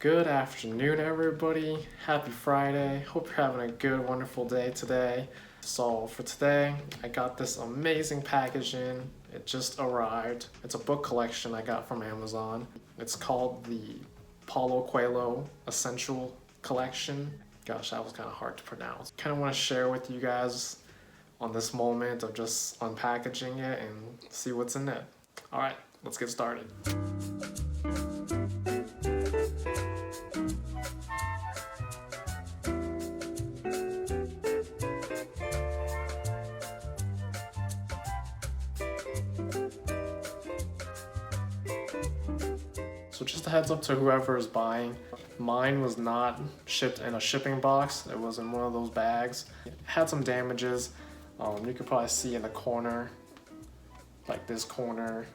Good afternoon, everybody. Happy Friday. Hope you're having a good, wonderful day today. So for today, I got this amazing package in. It just arrived. It's a book collection I got from Amazon. It's called the Paulo Coelho Essential Collection. Gosh, that was kind of hard to pronounce. Kind of want to share with you guys on this moment of just unpackaging it and see what's in it. All right, let's get started. So just a heads up to whoever is buying, mine was not shipped in a shipping box. It was in one of those bags. It had some damages. You could probably see in the corner, like this corner,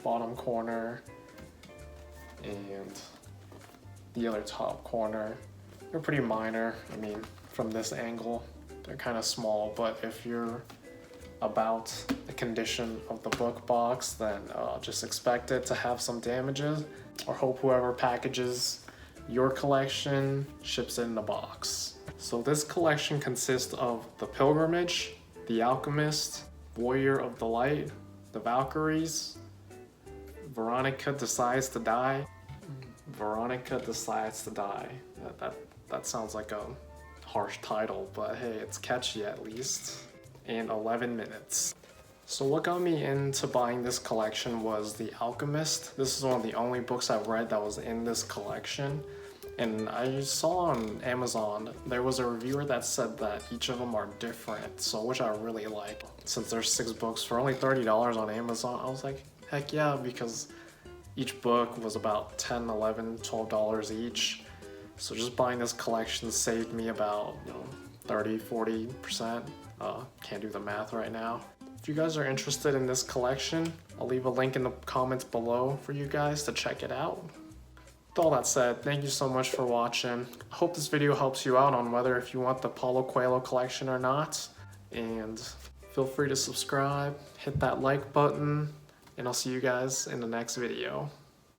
bottom corner, and the other top corner. They're pretty minor. I mean, from this angle, they're kind of small, but if you're about the condition of the book box, then just expect it to have some damages, or hope whoever packages your collection ships it in a box. So this collection consists of The Pilgrimage, The Alchemist, Warrior of the Light, The Valkyries, Veronica Decides to Die. Veronica Decides to Die. That sounds like a harsh title, but hey, it's catchy at least. And 11 minutes. So what got me into buying this collection was The Alchemist. This is one of the only books I've read that was in this collection. And I saw on Amazon, there was a reviewer that said that each of them are different, so which I really like. Since there's 6 books for only $30 on Amazon, I was like, heck yeah, because each book was about $10, $11, $12 each. So just buying this collection saved me about 30-40%. Can't do the math right now. If you guys are interested in this collection, I'll leave a link in the comments below for you guys to check it out. With all that said, thank you so much for watching. I hope this video helps you out on whether if you want the Paulo Coelho collection or not. And feel free to subscribe, hit that like button, and I'll see you guys in the next video.